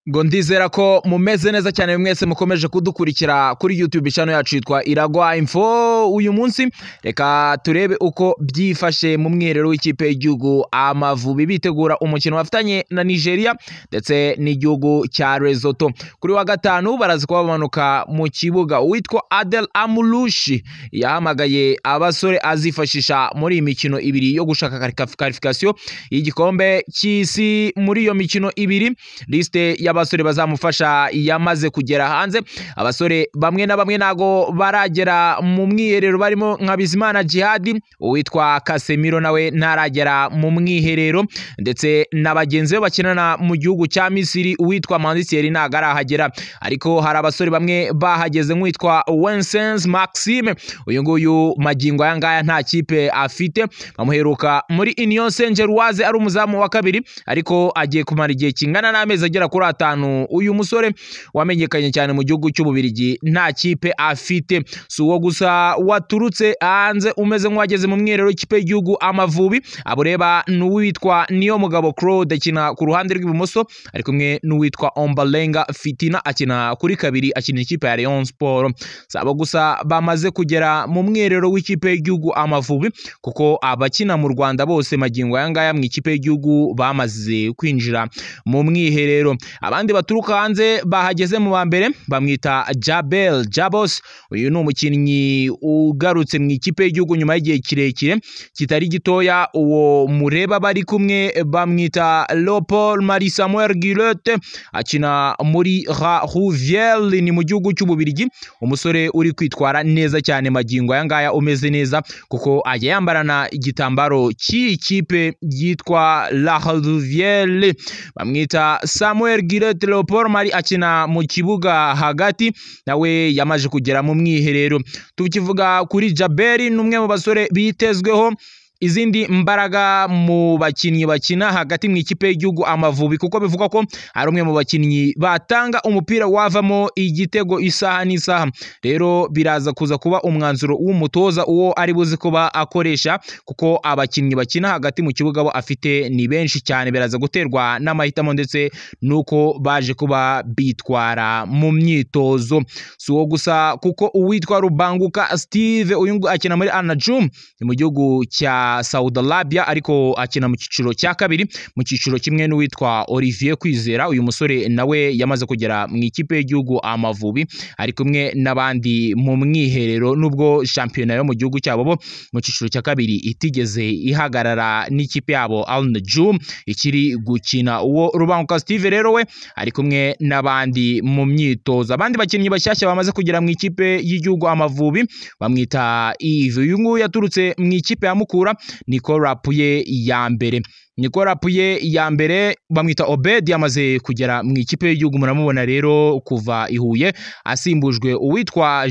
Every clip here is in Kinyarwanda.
ngo ndizera ko mumeze neza cyane mwese mukomeje kudukurikira kuri YouTube channel yacu yitwa Iragwa Info. Uyu munsi reka turebe uko byifashe mu mwiherero w'ikipe y'igihugu Amavubi bitegura umukino bafitanye na Nigeria ndetse n'igihugu cya Lesotho. Kuri wa gatanu baraza kuba bamanuka mu kibuga. Uwitwa Adel Amulushi yahamagaye abasore azifashisha muri iyi mikino ibiri yo gushaka qualification y'igikombe cy'isi. Muri iyo mikino ibiri liste y'abasore bazamufasha yamaze kugera hanze. Abasore bamwe na bamwe nago baragera mu mwiherero, barimo nka Bizimana Jihad, uwitwa Casemiro nawe ntaragera mu mwiherero, ndetse na bagenzi be bakinana mu gihugu cya Misiri uwitwa Mandisieri ntagarahagera. Ariko hari abasore bamwe bahageze nk'uwitwa Wensens Maxime, uyu nguyu magingo aya ngaya nta kipe afite, bamuheruka muri Union Saint-Gilloise ari umuzamu wa kabiri, ariko agiye kumara igihe kingana n'amezi agera kuri 5. Uyu musore wamenyekanye cyane mu gihugu cy'Ububirigi nta kipe afite. Si uwo gusa waturutse hanze umeze nk'uwageze mu mwiherero w'ikipe y'igihugu Amavubi, abo reba n'uwitwa Niyomugabo Claude akina ku ruhande rw'ibumoso, ari kumwe n'uwitwa Ombalenga Fitina akina kuri kabiri, akina ikipe ya Rayon Sport. Sabo gusa bamaze kugera mu mwiherero w'ikipe y'igihugu Amavubi, kuko abakina mu Rwanda bose magingo aya ngaya mu ikipe y'igihugu bamaze kwinjira mu mwiherero. Abandi baturuka hanze bahageze mu bambere bamwita Jabel Jabos. Uyu ni umukinnyi ugarutse mu ikipe y'igihugu nyuma y'igihe kirekire kitari gitoya. Uwo mureba bari kumwe bamwita Leopold Marie Samuel Guillotte, akina muri Rouvière ni mu gihugu cy'Ububirigi. Umusore uri kwitwara neza cyane magingo aya ngaya, umeze neza kuko ajya yambarana igitambaro cy'ikipe yitwa La Rouvière. Bamwita Samuel Guillotte. Leopold Marie akina mu kibuga hagati, nawe yamaje kugera mu mwiherero. Tukivuga kuri Jaberi, n'umwe mu basore bitezweho izindi mbaraga mu bakinnyi bakina hagati mu ikipe y'igihugu Amavubi, kuko bivuga ko ari umwe mu bakinnyi batanga umupira wavamo igitego isaha n'isaha. Rero biraza kuza kuba umwanzuro w'umutoza uwo ari buze kuba akoresha, kuko abakinnyi bakina hagati mu kibuga bo afite ni benshi cyane. Biraza guterwa n'amahitamo ndetse nuko baje kuba bitwara mu myitozo. Si uwo gusa kuko uwitwa Rubanguka Steve, uyu akina muri Al-Najum mu gihugu cya Saudi Arabia, ariko akina mu cyiciro cya kabiri, mu cyiciro kimwe n'uwitwa Olivier Kwizera. Uyu musore nawe yamaze kugera mu ikipe y'igihugu Amavubi, ari kumwe n'abandi mu mwiherero, nubwo shampiyona yo mu gihugu cyabo bo mu cyiciro cya kabiri itigeze ihagarara n'ikipe yabo Al-Najum ikiri gukina. Uwo Rubanguka Steve rero we ari kumwe n'abandi mu myitozo. Abandi bakinnyi bashyashya bamaze kugera mu ikipe y'igihugu Amavubi bamwita Yves. Uyu nguyu yaturutse mu ikipe ya Mukura, Nicolas Puye ya mbere. Nicolas Puye ya mbere bamwita Obed, yamaze kugera mu ikipe y'igihugu. Muramubona rero kuva i Huye, asimbujwe uwitwa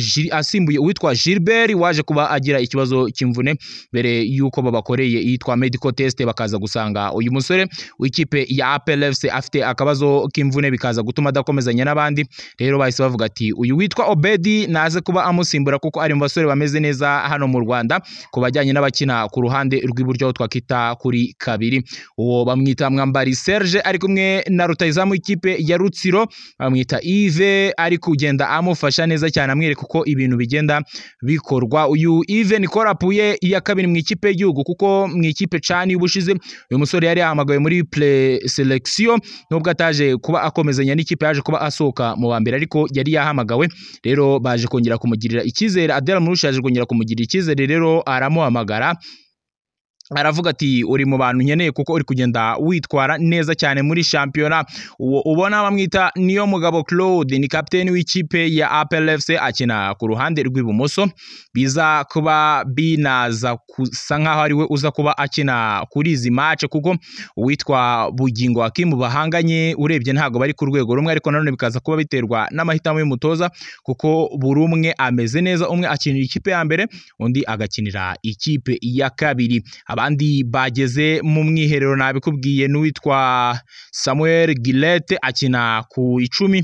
Gilbert waje kuba agira ikibazo cy'imvune mbere yuko babakoreye yitwa medical test, bakaza gusanga uyu musore w'ikipe ya APR FC afite akabazo k'imvune, bikaza gutuma adakomezanya n'abandi. Rero bahise bavuga ati uyu witwa Obed naze kuba amusimbura, kuko ari mu basore bameze neza hano mu Rwanda ku bajyanye n'abakina ku ruhande rw'iburyo twakita kuri kabiri. Uwo bamwita Mwambari Serge ari kumwe na rutahizamu ikipe ya Rutsiro bamwita Yves, ari kugenda amufasha neza cyane, amwereka uko ibintu bigenda bikorwa. Uyu Yves Nicolas Puye ya kabiri mu ikipe y'igihugu, kuko mu ikipe cani ubushize uyu musore yari yahamagawe muri pre-selection, nubwo ataje kuba akomezanya n'ikipe, yaje kuba asohoka mu bambere, ariko yari yahamagawe. Rero baje kongera kumugirira icyizere. Adel Amulushi yaje kongera kumugirira icyizere, rero aramuhamagara aravuga ati uri mu bantu nkeneye kuko uri kugenda witwara neza cyane muri shampiyona. Uwo ubona bamwita Niyomugabo Claude ni kapiteni w'ikipe ya APR FC, akina ku ruhande rw'ibumoso. Biza kuba binaza kusa nkaho ari we uza kuba akina kuri izi match, kuko uwitwa Bugingo Hakim bahanganye urebye ntago bari ku rwego rumwe, ariko nanone bikaza kuba biterwa n'amahitamo y'umutoza, kuko buri umwe ameze neza. Umwe akinira ikipe ya mbere, undi agakinira ikipe ya kabiri. Abandi bageze mu mwiherero nabikubwiye n'uwitwa Samuel Guillotte akina ku 10,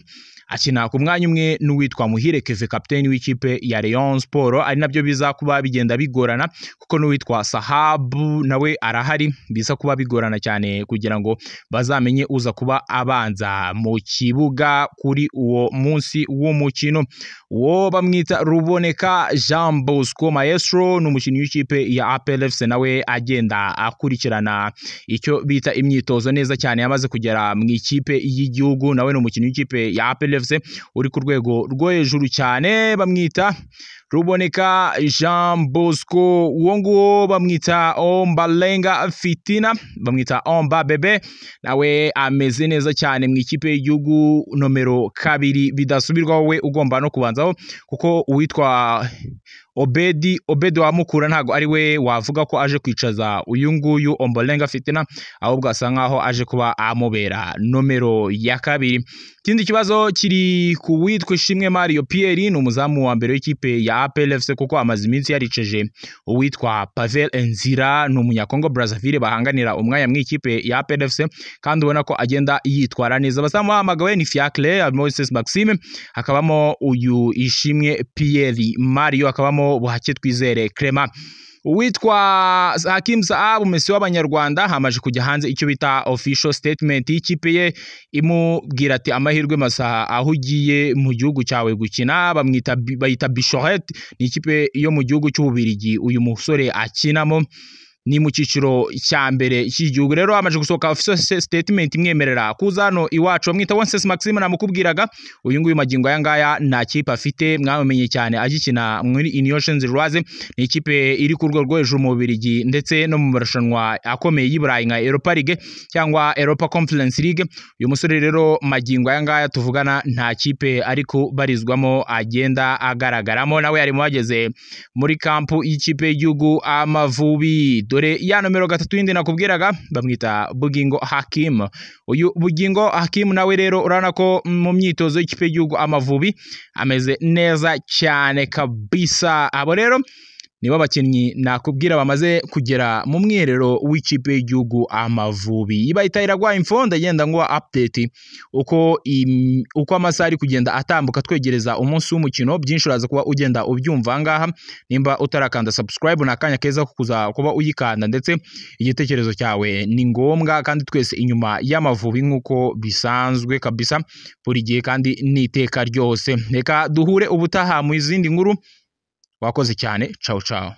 akina ku mwanya umwe n'uwitwa Muhire Keve kapiteni w'ikipe ya Rayon Sport, ari nabyo biza kuba bigenda bigorana kuko n'uwitwa Sahabu nawe arahari, biza kuba bigorana cyane kugira ngo bazamenye uza kuba abanza mu kibuga kuri uwo munsi w'umukino. Uwo bamwita Ruboneka Jean Bosco Maestro n'umukinnyi w'ikipe ya APR FC, nawe agenda akurikirana icyo bita imyitozo neza cyane, yamaze kugera mu ikipe y'igihugu, nawe n'umukinnyi w'ikipe ya APR FC uri ku rwego rwo hejuru cyane, bamwita Ruboneka Jean Bosco. Uwo nguwo bamwita Ombalenga Fitina, bamwita Omba Bebe, nawe ameze neza cyane mu ikipe y'igihugu nomero 2 bidasubirwaho, we ugomba no kubanzaho kuko uwitwa Obedi wa Mukura ntago ari we wavuga ko aje kwicaza uyu nguyu Ombolenga Fitina, ahubwo asa nkaho aje kuba amubera nomero ya 2. Ikindi kibazo kiri ku witwa Ishimwe Mario Pierre, ni umuzamu wa mbere w'ikipe ya APR FC kuko amaze iminsi yariceje uwitwa Pavel Enzira, ni umunyakongo Brazzaville bahanganira umwanya mu ikipe ya APR FC, kandi ubona ko agenda yitwara neza. Abazamu bahamagawe ni Fiacre, Moses Maxime, hakabamo uyu Ishimwe Pierre Mario, hakabamo Buhake Twizere Clement. Uwitwa Hakim Saab, Messi w'Abanyarwanda, hamaje kujya hanze icyo bita official statement y'ikipe ye imubwira ati amahirwe masa aho ugiye mu gihugu cyawe gukina. Bayita Bichoret, ni ikipe yo mu gihugu cy'Ububirigi uyu musore akinamo, ni mu cyiciro cya mbere cy'igihugu. Rero hamaje gusohoka official statement imwemerera kuza hano iwacu. Bamwita Wences Maxime, namukubwiraga uyu nguyu magingo aya ngaya nta kipe afite, mwamenye cyane agikina muri Union Saint-Gilloise, ni ikipe iri ku rwego rwo hejuru mu Bubiligi ndetse no mu marushanwa akomeye y'Iburayi nka Europa League cyangwa Europa Conference League. Uyu musore rero magingo aya ngaya tuvugana nta kipe ariko barizwamo agenda agaragaramo, nawe yari muhageze muri kampu y'ikipe y'igihugu Amavubi. Dore ya nomero 3 yindi nakubwiraga, bamwita Bugingo Hakim. Uyu Bugingo Hakim nawe rero urana ko mu myitozo y'ikipe y'igihugu Amavubi ameze neza cyane kabisa. Abo rero nibo bakinnyi nakubwira bamaze kugera mu mwiherero w'ikipe y'igihugu Amavubi. Ibayita Iragwa Info, ndagenda ngo update uko amasaha ari kugenda atambuka twegereza umunsi w'umukino. Byinshi uraza kuba ugenda ubyumva ngaha, nimba utarakanda subscribe nakanya keza kuza kuba uyikanda, ndetse igitekerezo cyawe ni ngombwa, kandi twese inyuma y'Amavubi nkuko bisanzwe kabisa buri gihe kandi niteka ryose. Reka duhure ubutaha mu izindi nkuru. Wakoze cyane, ciao ciao.